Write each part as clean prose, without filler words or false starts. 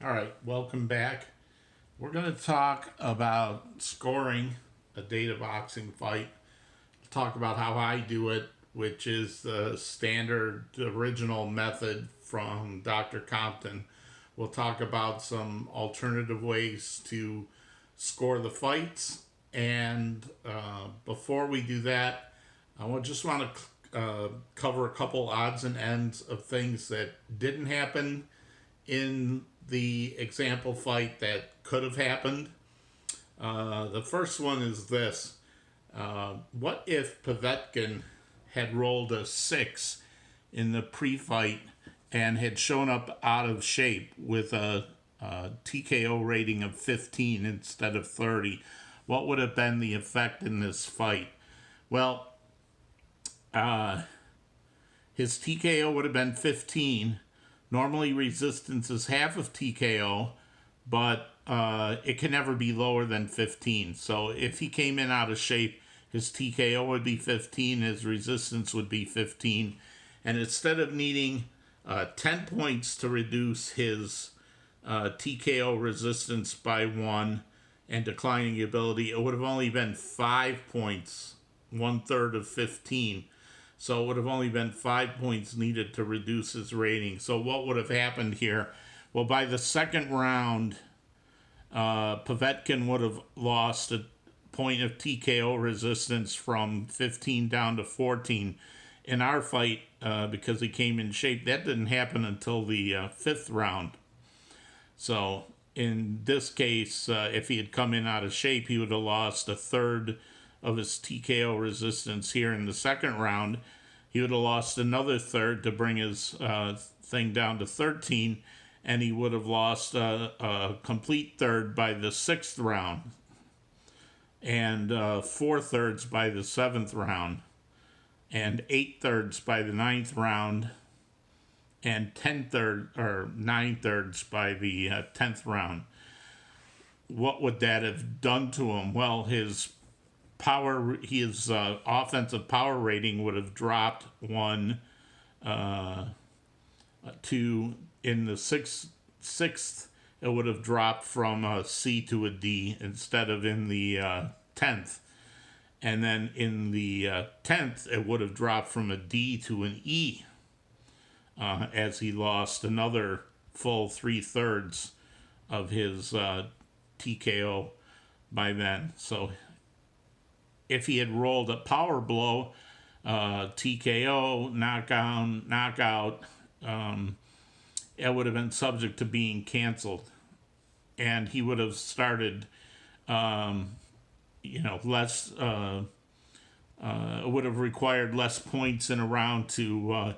All right, welcome back. We're going to talk about scoring a data boxing fight. Talk about how I do it, which is the standard original method from Dr. Compton. We'll talk about some alternative ways to score the fights. And before we do that, just want to cover a couple odds and ends of things that didn't happen in the example fight that could have happened. The first one is this. What if Povetkin had rolled a 6 in the pre fight and had shown up out of shape with a TKO rating of 15 instead of 30? What would have been the effect in this fight? Well, his TKO would have been 15. Normally, resistance is half of TKO, but it can never be lower than 15. So if he came in out of shape, his TKO would be 15, his resistance would be 15. And instead of needing 10 points to reduce his TKO resistance by 1 and declining ability, it would have only been 5 points, 1/3 of 15. So it would have only been 5 points needed to reduce his rating. So what would have happened here? Well, by the second round, Povetkin would have lost a point of TKO resistance from 15 down to 14. In our fight, because he came in shape, that didn't happen until the fifth round. So in this case, if he had come in out of shape, he would have lost a third of his TKO resistance here in the second round. He would have lost another third to bring his thing down to 13, and he would have lost a complete third by the sixth round, and 4/3 by the seventh round, and 8/3 by the ninth round, and 9/3 by the 10th round. What would that have done to him? Well, his offensive power rating would have dropped 1 to in the sixth. It would have dropped from a C to a D instead of in the 10th. And then in the 10th, it would have dropped from a D to an E, as he lost another full 3/3 of his TKO by then. So if he had rolled a power blow, TKO, knockout, it would have been subject to being canceled. And he would have started, less, it would have required less points in a round to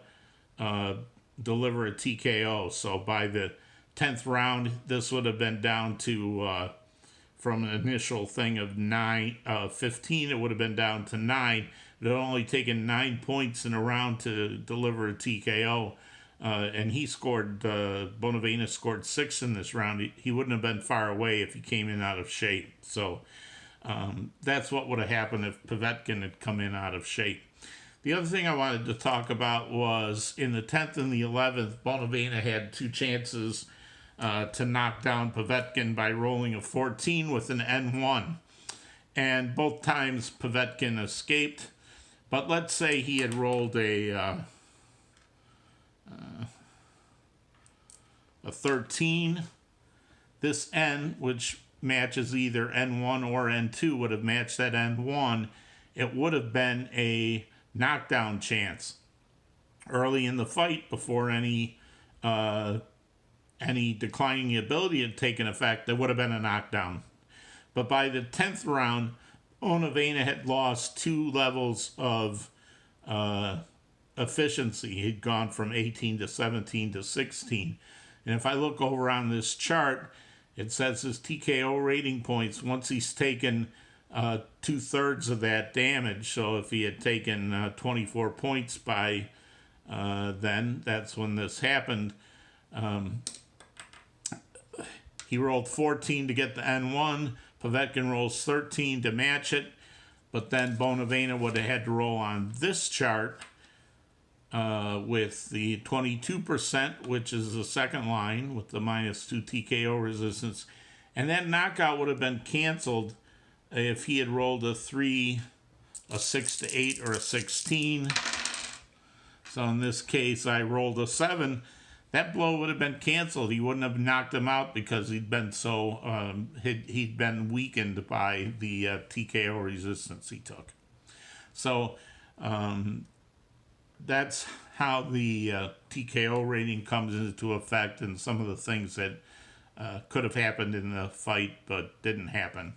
deliver a TKO. So by the 10th round, this would have been down to from an initial thing of 15, it would have been down to 9. It had only taken 9 points in a round to deliver a TKO, and Bonavena scored 6 in this round. He wouldn't have been far away if he came in out of shape. So that's what would have happened if Povetkin had come in out of shape. The other thing I wanted to talk about was in the 10th and the 11th, Bonavena had 2 chances to knock down Povetkin by rolling a 14 with an N1. And both times Povetkin escaped. But let's say he had rolled a 13. This N, which matches either N1 or N2, would have matched that N1. It would have been a knockdown chance early in the fight before any declining ability had taken effect. There would have been a knockdown. But by the 10th round, Bonavena had lost 2 levels of efficiency. He'd gone from 18 to 17 to 16. And if I look over on this chart, it says his TKO rating points, once he's taken 2/3 of that damage. So if he had taken 24 points by then, that's when this happened. He rolled 14 to get the N1. Povetkin rolls 13 to match it. But then Bonavena would have had to roll on this chart with the 22%, which is the second line with the -2 TKO resistance. And that knockout would have been canceled if he had rolled a 3, a 6 to 8, or a 16. So in this case, I rolled a 7. That blow would have been canceled. He wouldn't have knocked him out because he'd been so he'd been weakened by the TKO resistance he took. So that's how the TKO rating comes into effect, and some of the things that could have happened in the fight but didn't happen.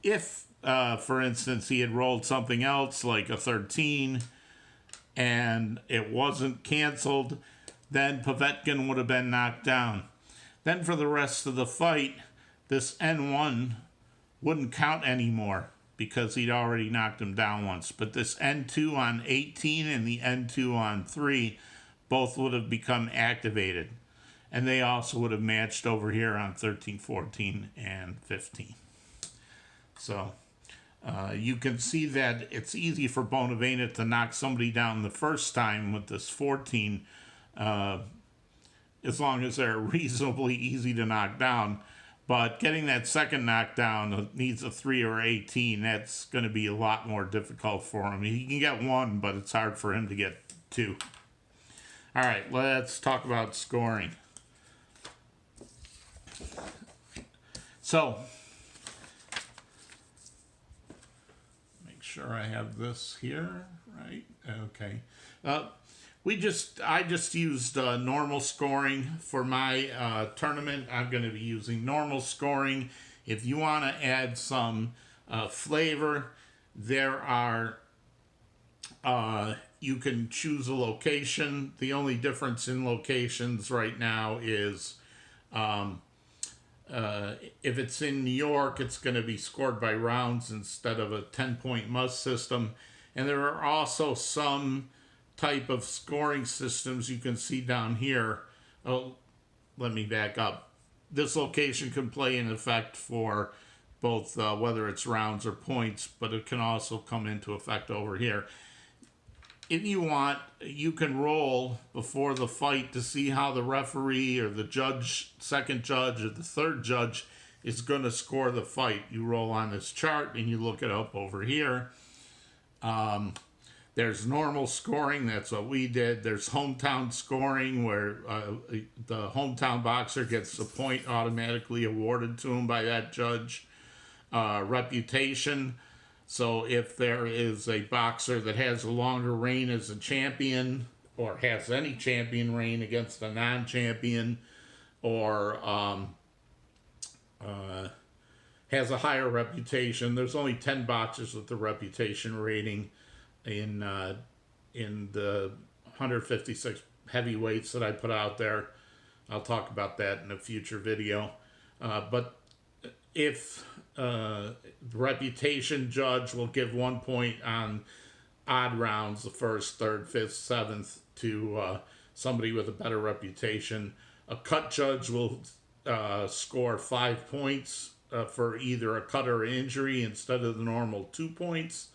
If, for instance, he had rolled something else like a 13 and it wasn't canceled, then Povetkin would have been knocked down. Then for the rest of the fight, this N1 wouldn't count anymore because he'd already knocked him down once. But this N2 on 18 and the N2 on 3 both would have become activated. And they also would have matched over here on 13, 14, and 15. So you can see that it's easy for Bonavena to knock somebody down the first time with this 14, as long as they're reasonably easy to knock down. But getting that second knockdown needs a 3 or 18. That's going to be a lot more difficult for him. He can get 1, but it's hard for him to get 2. All right, let's talk about scoring. So, make sure I have this here, right? Okay. I just used normal scoring for my tournament. I'm going to be using normal scoring. If you want to add some flavor, there are you can choose a location. The only difference in locations right now is if it's in New York, it's going to be scored by rounds instead of a 10-point must system. And there are also some type of scoring systems you can see down here. Oh, let me back up. This location can play in effect for both whether it's rounds or points, but it can also come into effect over here. If you want, you can roll before the fight to see how the referee or the judge, second judge or the third judge is going to score the fight. You roll on this chart and you look it up over here. There's normal scoring, that's what we did. There's hometown scoring, where the hometown boxer gets a point automatically awarded to him by that judge. Reputation, so if there is a boxer that has a longer reign as a champion, or has any champion reign against a non-champion, or has a higher reputation. There's only 10 boxers with the reputation rating in the 156 heavyweights that I put out there. I'll talk about that in a future video. But if the reputation judge will give 1 point on odd rounds, the first, third, fifth, seventh, to somebody with a better reputation. A cut judge will score 5 points for either a cut or injury instead of the normal 2 points.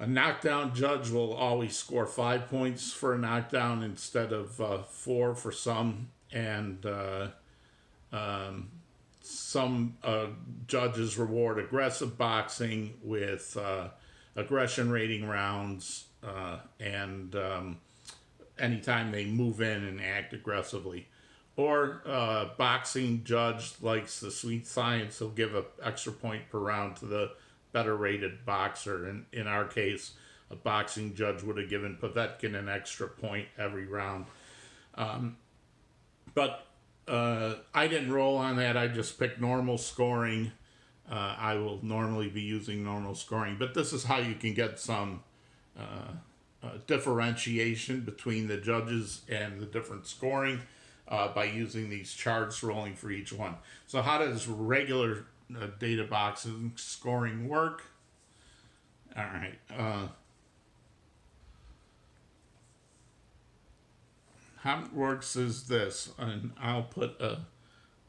A knockdown judge will always score 5 points for a knockdown instead of 4 for some. And some judges reward aggressive boxing with aggression rating rounds and anytime they move in and act aggressively. Or boxing judge likes the sweet science, he'll give an extra point per round to the better rated boxer. And in our case, a boxing judge would have given Povetkin an extra point every round. But I didn't roll on that. I just picked normal scoring. I will normally be using normal scoring, but this is how you can get some differentiation between the judges and the different scoring by using these charts rolling for each one. So how does regular data boxing scoring work? All right. How it works is this, and I'll put a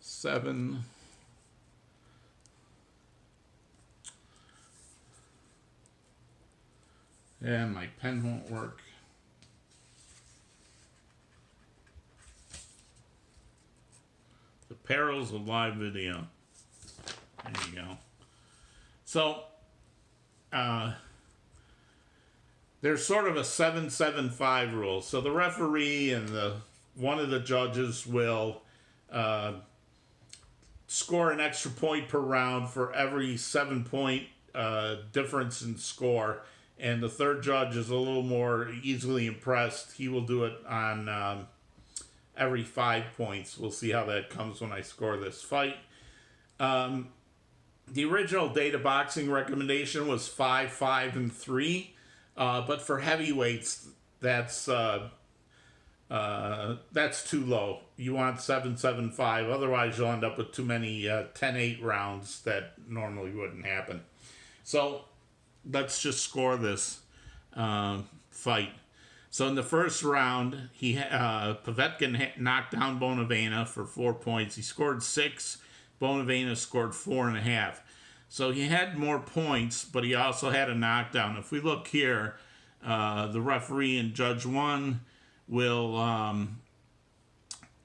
7. And my pen won't work. The perils of live video. There you go. So, there's sort of a 7-7-5 rule. So the referee and one of the judges will score an extra point per round for every 7-point difference in score. And the third judge is a little more easily impressed. He will do it on every 5 points. We'll see how that comes when I score this fight. The original Data Boxing recommendation was 5, 5, and 3. But for heavyweights, that's too low. You want 7-7-5. Otherwise, you'll end up with too many 10-8 rounds that normally wouldn't happen. So let's just score this fight. So in the first round, Povetkin knocked down Bonavena for 4 points. He scored 6. Bonavena scored 4.5. So he had more points, but he also had a knockdown. If we look here, the referee in Judge 1 will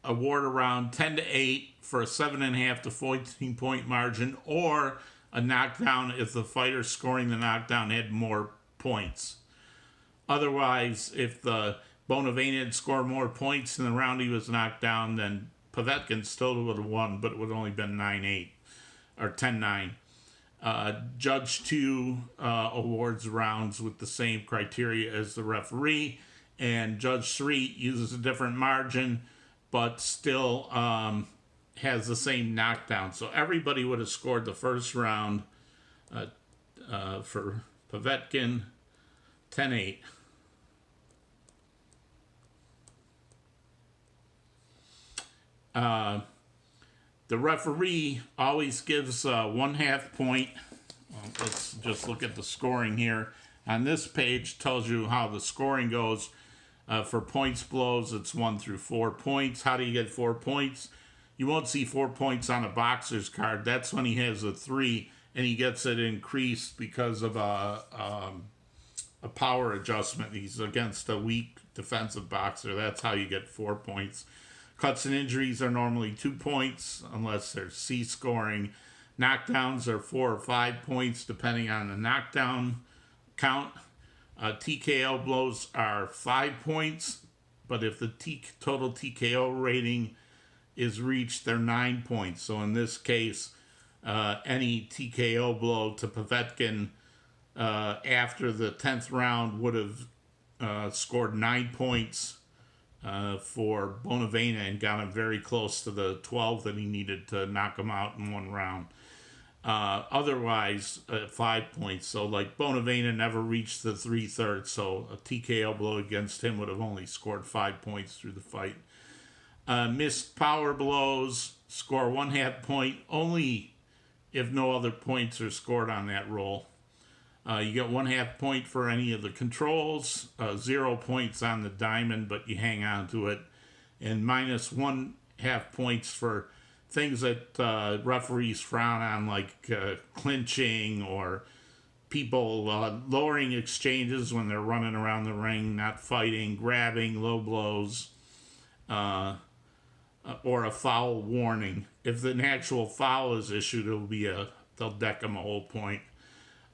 award around 10-8 for a 7.5 to 14-point margin, or a knockdown if the fighter scoring the knockdown had more points. Otherwise, if the Bonavena had scored more points in the round he was knocked down, then Povetkin still would have won, but it would have only been 9-8 or 10-9. Judge 2 awards rounds with the same criteria as the referee, and Judge 3 uses a different margin, but still has the same knockdown. So everybody would have scored the first round for Povetkin 10-8. The referee always gives 1/2 point. Let's just look at the scoring here. On this page, tells you how the scoring goes. For points blows, it's 1 through 4 points. How do you get 4 points? You won't see 4 points on a boxer's card. That's when he has a 3, and he gets it increased because of a power adjustment. He's against a weak defensive boxer. That's how you get 4 points. Cuts and injuries are normally 2 points, unless they're C scoring. Knockdowns are 4 or 5 points, depending on the knockdown count. TKO blows are 5 points, but if the total TKO rating is reached, they're 9 points. So in this case, any TKO blow to Povetkin after the 10th round would have scored 9 points for Bonavena and got him very close to the 12 that he needed to knock him out in 1 round. Otherwise, 5 points. So like Bonavena never reached the 3/3, so a TKO blow against him would have only scored 5 points through the fight. Missed power blows score 1/2 point only if no other points are scored on that roll. You get 1/2 point for any of the controls, 0 points on the diamond, but you hang on to it, and minus 1/2 points for things that referees frown on, like clinching or people lowering exchanges when they're running around the ring, not fighting, grabbing, low blows, or a foul warning. If an actual foul is issued, they'll deck them a whole point.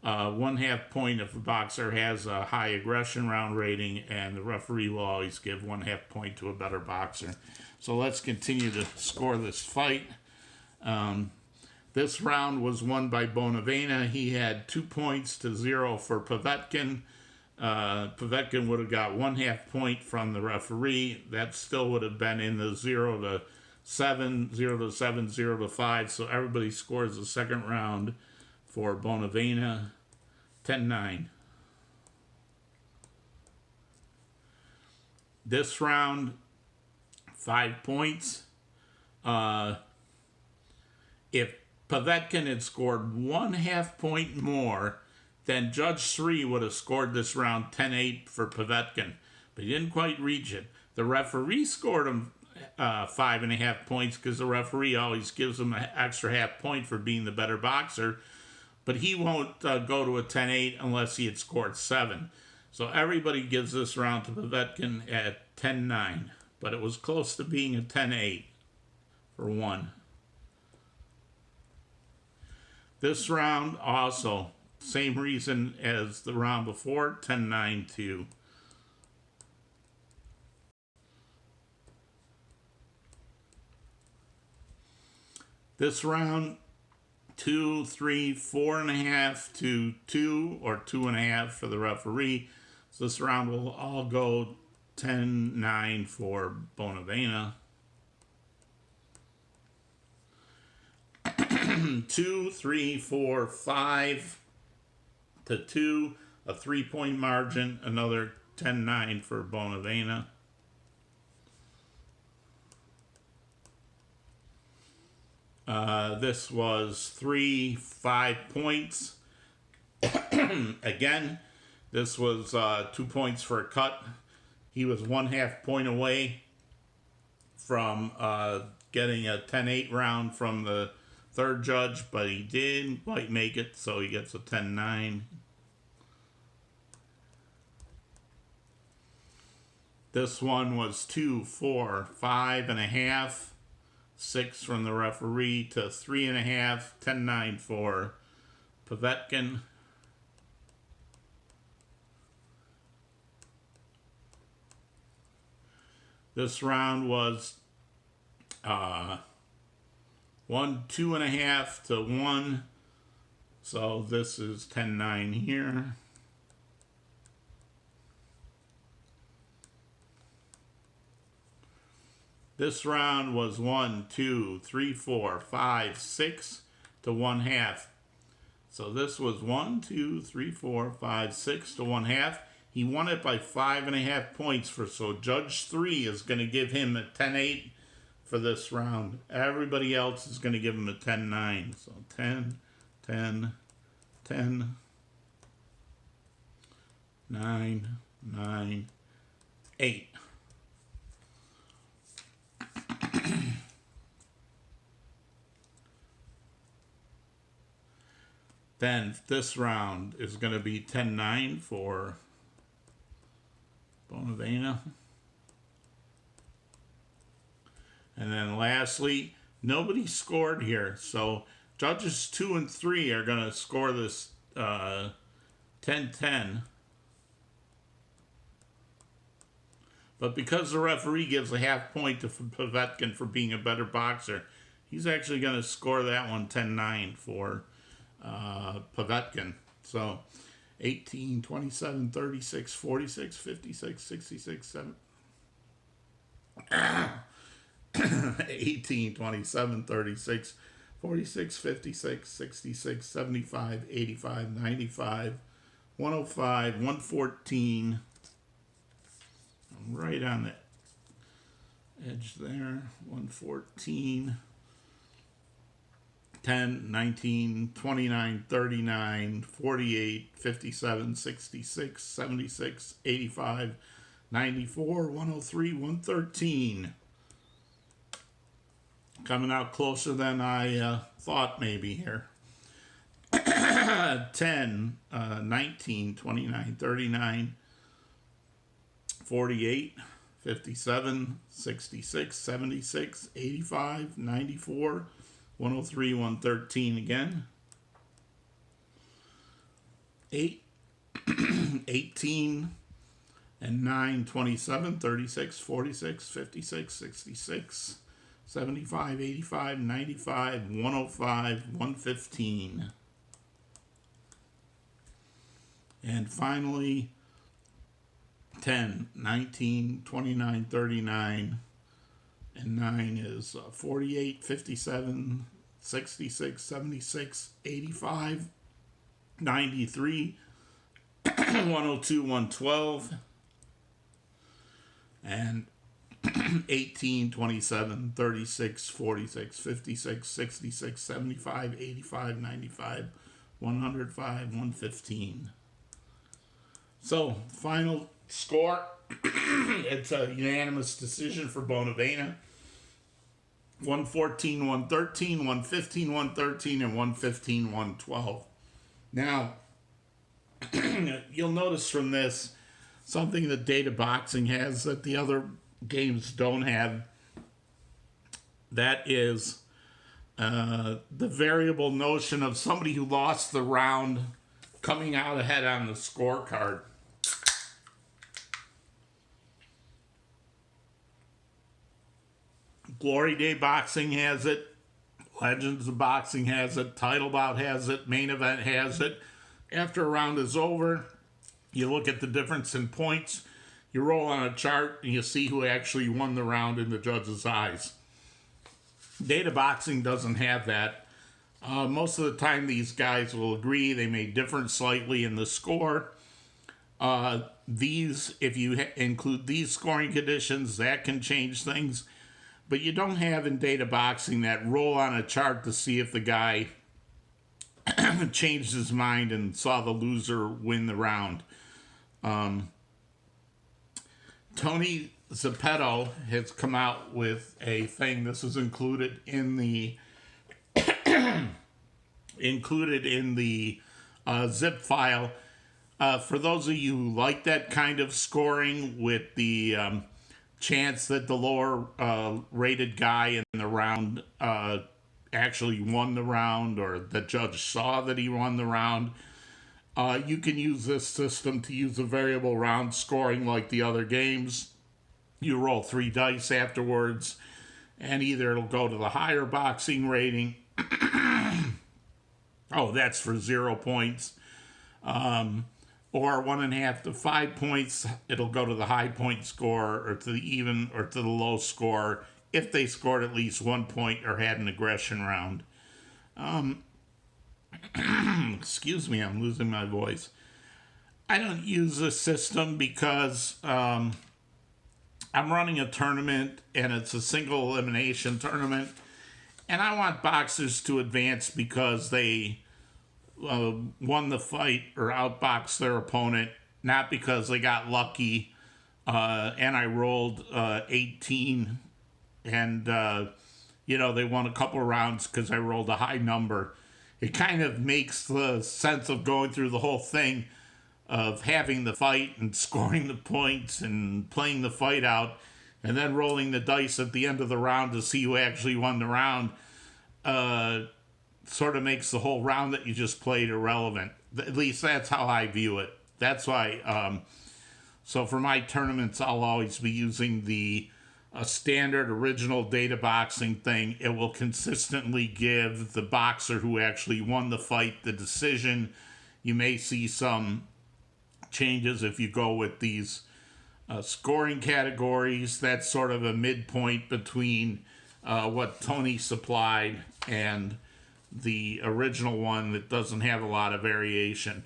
1/2 point if a boxer has a high aggression round rating, and the referee will always give 1/2 point to a better boxer. So let's continue to score this fight. This round was won by Bonavena. He had 2 points to 0 for Povetkin. Povetkin would have got 1/2 point from the referee. That still would have been in the 0-7, 0-7, 0-5. So everybody scores the second round for Bonavena, 10-9. This round, 5 points. If Povetkin had scored 1/2 point more, then Judge 3 would have scored this round 10-8 for Povetkin, but he didn't quite reach it. The referee scored him 5.5 points because the referee always gives him an extra 1/2 point for being the better boxer, but he won't go to a 10-8 unless he had scored 7. So everybody gives this round to Povetkin at 10-9, but it was close to being a 10-8 for one. This round also, same reason as the round before, 10-9 too. This round, 2, 3, 4.5 to 2 or 2.5 for the referee. So this round will all go 10-9 for Bonavena. 2, 3, 4, 5 to 2, a 3-point margin, another 10-9 for Bonavena. This was 5 points. Again, this was 2 points for a cut. He was 1/2 point away from getting a 10-8 round from the third judge, but he didn't quite make it, so he gets a 10-9. This one was 2, 4, 5.5. 6 from the referee to 3.5, 10-9 for Povetkin. This round was 1, 2.5 to 1. So this is 10-9 here. This round was 1, 2, 3, 4, 5, 6 to 1/2. So this was 1, 2, 3, 4, 5, 6 to 1/2. He won it by 5.5 points so Judge 3 is going to give him a 10-8 for this round. Everybody else is going to give him a 10-9. So 10, 10, 10, 9, 9, 8. Then this round is going to be 10-9 for Bonavena. And then lastly, nobody scored here. So judges 2 and 3 are going to score this 10-10. But because the referee gives a 1/2 point to Povetkin for being a better boxer, he's actually going to score that one 10-9 for Povetkin. So 18, 27, 36, 46, 56, 66, 7. 18, 27, 36, 46, 56, 66, 75, 85, 95, 105, 114. I'm right on the edge there. 114. 10, 19, 29, 39, 48, 57, 66, 76, 85, 94, 103, 113. Coming out closer than I thought maybe here. 10, 19, 29, 39, 48, 57, 66, 76, 85, 94, 103, 113 again. 8, 18, and 9, 27, 36, 46, 56, 66, 75, 85, 95, 105, 115. And finally, 10, 19, 29, 39, and 9 is 48, 57, 66, 76, 85, 93, 102, 112, and 18, 27, 36, 46, 56, 66, 75, 85, 95, 105, 115. So, final score, it's a unanimous decision for Bonavena. 114, 113, 115, 113, and 115, 112. Now, you'll notice from this, something that data boxing has that the other games don't have. That is the variable notion of somebody who lost the round coming out ahead on the scorecard. Glory Day Boxing has it. Legends of Boxing has it. Title Bout has it. Main Event has it. After a round is over, you look at the difference in points. You roll on a chart and you see who actually won the round in the judge's eyes. Data Boxing doesn't have that. Most of the time these guys will agree. They may differ slightly in the score. If you include these scoring conditions, that can change things. But you don't have in data boxing that roll on a chart to see if the guy changed his mind and saw the loser win the round. Tony Zeppetto has come out with a thing. This is included in the zip file. For those of you who like that kind of scoring with the chance that the lower rated guy in the round actually won the round, or the judge saw that he won the round, you can use this system to use a variable round scoring like the other games. You roll 3 dice afterwards, and either it'll go to the higher boxing rating. Oh, that's for 0 points. Or 1.5 to 5 points, it'll go to the high point score, or to the even or to the low score if they scored at least 1 point or had an aggression round. Excuse me, I'm losing my voice. I don't use this system because I'm running a tournament and it's a single elimination tournament, and I want boxers to advance because they won the fight or outboxed their opponent, not because they got lucky and I rolled 18 and they won a couple rounds because I rolled a high number. It kind of makes the sense of going through the whole thing of having the fight and scoring the points and playing the fight out and then rolling the dice at the end of the round to see who actually won the round sort of makes the whole round that you just played irrelevant. At least that's how I view it. That's why, so for my tournaments, I'll always be using the standard original data boxing thing. It will consistently give the boxer who actually won the fight the decision. You may see some changes if you go with these scoring categories. That's sort of a midpoint between what Tony supplied and the original one that doesn't have a lot of variation.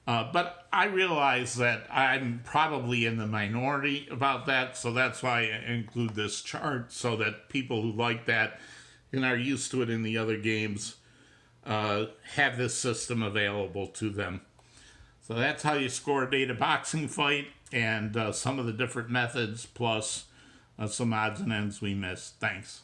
But I realize that I'm probably in the minority about that, so that's why I include this chart, so that people who like that and are used to it in the other games have this system available to them. So that's how you score a data boxing fight, and some of the different methods, plus some odds and ends we missed. Thanks.